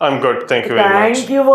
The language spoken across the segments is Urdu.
I'm good, thank you very much. Thank you for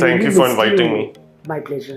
Thank you for inviting me. My pleasure.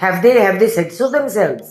have they said so themselves?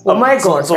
Oh my God, so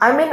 I mean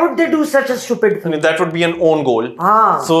would they do such a stupid thing? That would be an own goal. So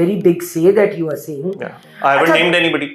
very big say that you are saying. I haven't named anybody.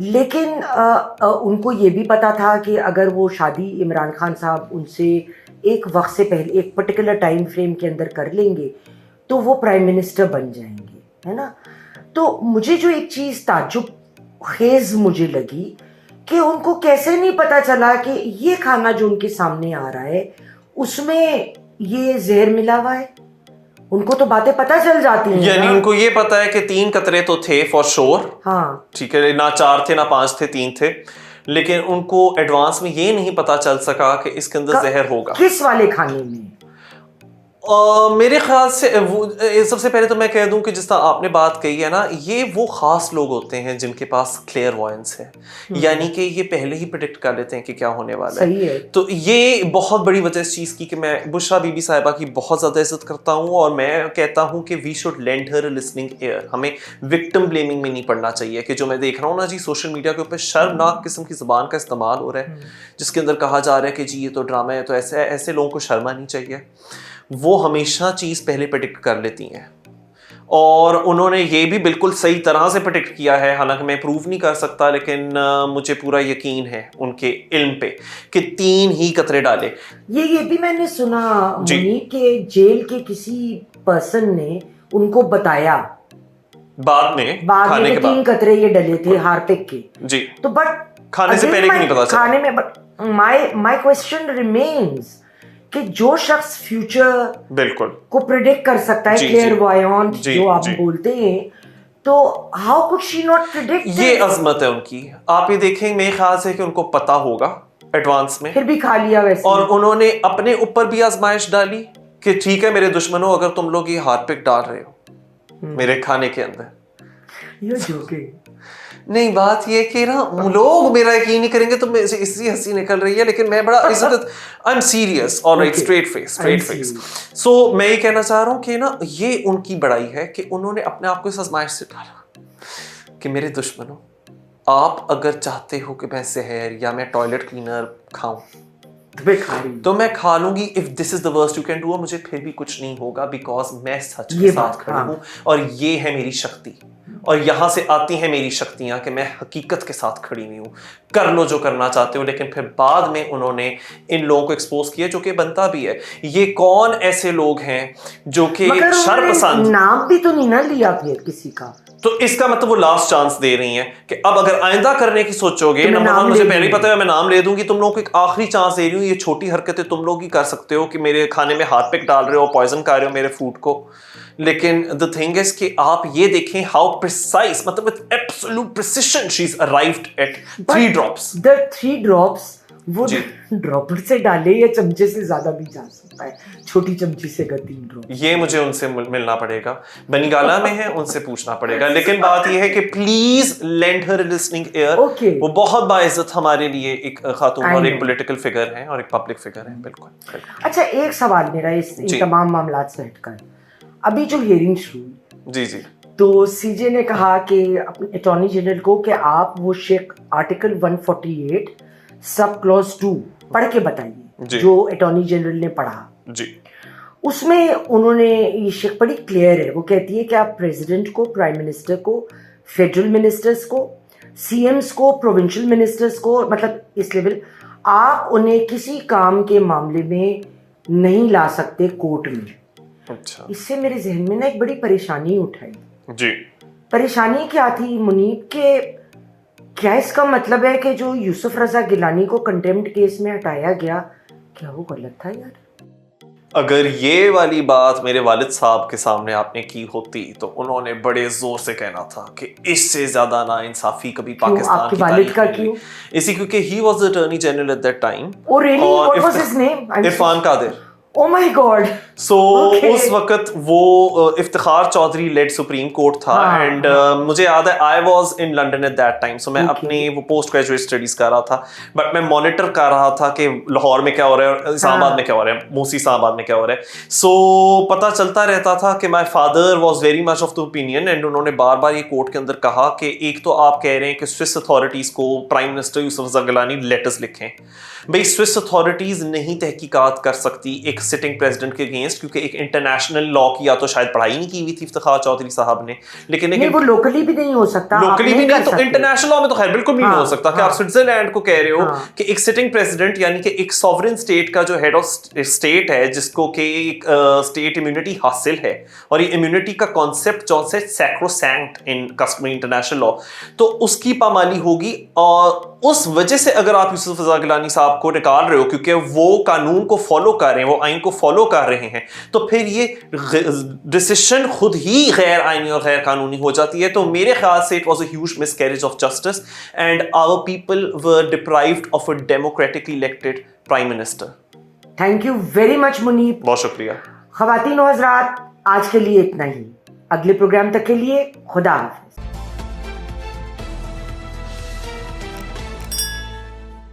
لیکن ان کو یہ بھی پتا تھا کہ اگر وہ شادی عمران خان صاحب ان سے ایک وقت سے پہلے ایک پرٹیکولر ٹائم فریم کے اندر کر لیں گے تو وہ پرائم منسٹر بن جائیں گے، ہے نا. تو مجھے جو ایک چیز تعجب خیز مجھے لگی کہ ان کو کیسے نہیں پتا چلا کہ یہ کھانا جو ان کے سامنے آ رہا ہے اس میں یہ زہر ملا ہوا ہے. ان کو تو باتیں پتہ چل جاتی ہیں، یعنی ان کو یہ پتا ہے کہ 3 قطرے تو تھے فور شور، ہاں ٹھیک ہے، نہ 4 تھے نہ 5 تھے، 3 تھے، لیکن ان کو ایڈوانس میں یہ نہیں پتا چل سکا کہ اس کے اندر زہر ہوگا. کس والے کھانے میں؟ میرے خیال سے سب سے پہلے تو میں کہہ دوں کہ جس طرح آپ نے بات کہی ہے نا، یہ وہ خاص لوگ ہوتے ہیں جن کے پاس کلیئر وائنس ہے، یعنی کہ یہ پہلے ہی پریڈکٹ کر لیتے ہیں کہ کیا ہونے والا ہے. تو یہ بہت بڑی وجہ اس چیز کی کہ میں بشرا بی بی صاحبہ کی بہت زیادہ عزت کرتا ہوں، اور میں کہتا ہوں کہ we should lend her listening ear. ہمیں وکٹم بلیمنگ میں نہیں پڑنا چاہیے کہ جو میں دیکھ رہا ہوں نا جی سوشل میڈیا کے اوپر شرمناک قسم کی زبان کا استعمال ہو رہا ہے، جس کے اندر کہا جا رہا ہے کہ جی یہ تو ڈرامہ ہے. تو ایسے لوگوں کو شرم آنی چاہیے. وہ ہمیشہ چیز پہلے پریڈکٹ کر لیتی ہیں، اور انہوں نے یہ بھی بالکل صحیح طرح سے پریڈکٹ کیا ہے. حالانکہ میں پروف نہیں کر سکتا، لیکن مجھے پورا یقین ہے ان کے علم پہ کہ 3 ہی قطرے ڈالے. یہ بھی میں نے سنا منیب کہ جیل کے کسی پرسن نے ان کو بتایا بعد میں کھانے کے 3 قطرے یہ ڈلے تھے ہارپک کے. جی تو بٹ کھانے سے پہلے نہیں پتا چلا. کھانے میں مائی کوسچن ریمینز کہ جو شخص فیوچر بالکل کو پریڈکٹ کر سکتا ہے، کلیئر وائنٹ جو آپ بولتے ہیں، تو how could she not predict? یہ عظمت ہے ان کی. آپ یہ دیکھیں، میرے خیال سے کہ ان کو پتا ہوگا ایڈوانس میں، پھر بھی کھا لیا ویسے. اور انہوں نے اپنے اوپر بھی آزمائش ڈالی کہ ٹھیک ہے میرے دشمنوں، اگر تم لوگ یہ ہارپک ڈال رہے ہو میرے کھانے کے اندر. نہیں، بات یہ کہ نا لوگ میرا یقین نہیں کریں گے تو میں اس سے ہنسی نکل رہی ہے، لیکن میں بڑا عزت I am serious. Alright, straight face. So میں یہ کہنا چاہ رہا ہوں کہ نا یہ ان کی بڑائی ہے کہ انہوں نے اپنے آپ کو اس آزمائش سے ڈالا کہ میرے دشمنوں، آپ اگر چاہتے ہو کہ میں زہر یا میں ٹوائلٹ کلینر کھاؤں تو میں کھا لوں گی. If this is the worst you can do, مجھے پھر بھی کچھ نہیں ہوگا، بیکاز میں سچ کے ساتھ کھڑی ہوں، اور یہ ہے میری شکتی. اور یہاں سے آتی ہیں میری شکتیاں کہ میں حقیقت کے ساتھ کھڑی ہوئی ہوں. کر لو جو کرنا چاہتے ہو. لیکن پھر بعد میں انہوں نے ان لوگوں کو ایکسپوز کیا، جو کہ بنتا بھی ہے. یہ کون ایسے لوگ ہیں جو کہ شر پسند؟ نام بھی تو نہیں نہ لیا پھر کسی کا. تو اس کا مطلب وہ لاسٹ چانس دے رہی ہیں کہ اب اگر آئندہ کرنے کی سوچو گے، نمبر 1 مجھے پہلے ہی پتا ہے میں نام لے دوں گی، تم لوگوں کو ایک آخری چانس دے رہی ہوں. یہ چھوٹی حرکتیں تم لوگ ہی کر سکتے ہو کہ میرے کھانے میں ہارپک ڈال رہے ہو، پوائزن کھا رہے ہو میرے فوڈ کو. لیکن the thing is کہ آپ یہ دیکھیں how precise، مطلب with absolute precision she's arrived at 3 drops. The 3 drops وہ ڈراپر سے ڈالے یا چمچے سے زیادہ بھی جا سکتا ہے، چھوٹی چمچی سے اگر 3 ڈراپ. یہ مجھے ان سے ملنا پڑے گا، بنی گالا میں ہے، ان سے پوچھنا پڑے گا. لیکن بات یہ ہے کہ please lend her listening ear. وہ بہت باعزت ہمارے لیے ایک خاتون اور ایک پولیٹیکل فگر ہیں اور ایک پبلک فگر ہیں. بالکل. اچھا، ایک سوال میرا اس تمام معاملات سے ہٹ کر، ابھی جو ہیئرنگ شروع، جی تو سی جے نے کہا کہ اٹارنی جنرل کو کہ آپ وہ آرٹیکل 148 سب کلوز 2 پڑھ کے بتائیے جو اٹارنی جنرل نے پڑھا. جی اس میں انہوں نے یہ شیک بڑی کلیئر ہے. وہ کہتی ہے کہ آپ پریزیڈنٹ کو، پرائم منسٹر کو، فیڈرل منسٹرز کو، سی ایمز کو، پروونشل منسٹرز کو، مطلب اس لیول آپ انہیں کسی کام کے معاملے میں نہیں لا سکتے کورٹ میں. اچھا. اس سے میرے ذہن میں نا ایک بڑی پریشانی اٹھائی. جی پریشانی کیا تھی منیب کہ کیا اس کا مطلب ہے کہ جو یوسف رضا گیلانی کو کنٹیمپٹ کیس میں ہٹایا گیا کیا وہ غلط تھا؟ یار اگر یہ والی بات میرے والد صاحب کے سامنے آپ نے کی ہوتی تو انہوں نے بڑے زور سے کہنا تھا کہ اس سے زیادہ نا انصافی کبھی پاکستان کی تاریخ میں نہیں. اسی کیونکہ he was the Attorney General at that time. Oh really? What was his name? Irfan Qadir. Oh my God. So اس وقت وہ Iftikhar Chaudhry lead Supreme Court تھا اینڈ مجھے یاد ہے I was in London at that time. So میں اپنی وہ پوسٹ گریجویٹ اسٹڈیز کر رہا تھا بٹ میں مانیٹر کر رہا تھا کہ لاہور میں کیا ہو رہا ہے، اسلام آباد میں کیا ہو رہا ہے، موسی اسلام آباد میں کیا ہو رہا ہے. سو پتہ چلتا رہتا تھا کہ my father was very much of the opinion and انہوں نے بار بار یہ کورٹ کے اندر کہا کہ ایک تو آپ کہہ رہے ہیں کہ سوئس اتھارٹیز کو پرائم منسٹر یوسف رضا گیلانی لیٹرز لکھیں. بھائی سوئس اتھارٹیز نہیں تحقیقات کر سکتی ایک ایک سٹنگ پریزیڈنٹ کے اگینسٹ, کیونکہ ایک انٹرنیشنل لا کی یا تو شاید پڑھائی نہیں کی ہوئی تھی افتخار چودھری صاحب نے, لیکن نہیں وہ لوکلی بھی نہیں ہو سکتا, لوکلی بھی نہیں تو انٹرنیشنل لا میں تو خیر بالکل بھی نہیں ہو سکتا کہ آپ سوئٹزرلینڈ کو کہہ رہے ہو کہ ایک سٹنگ پریزیڈنٹ یعنی کہ ایک سوورن اسٹیٹ کا جو ہیڈ آف اسٹیٹ ہے جس کو کہ ایک اسٹیٹ امیونٹی حاصل ہے, اور یہ امیونٹی کا کانسیپٹ جو ہے سیکروسینکٹ ان کسٹمری انٹرنیشنل لا, تو اس کی پامالی ہوگی. اور اس وجہ سے اگر آپ یوسف رضا گیلانی صاحب کو نکال رہے ہو کیونکہ وہ قانون کو فالو کر رہے ہیں, وہ آئین کو فالو کر رہے ہیں, تو پھر یہ ڈیسیشن خود ہی غیر آئینی اور غیر قانونی ہو جاتی ہے. تو میرے خیال سے it was a huge miscarriage of justice and our people were deprived of a democratically elected prime minister. Thank you very much Muneeb. بہت شکریہ. خواتین و حضرات, آج کے لیے اتنا ہی. اگلے پروگرام تک کے لیے خدا حافظ.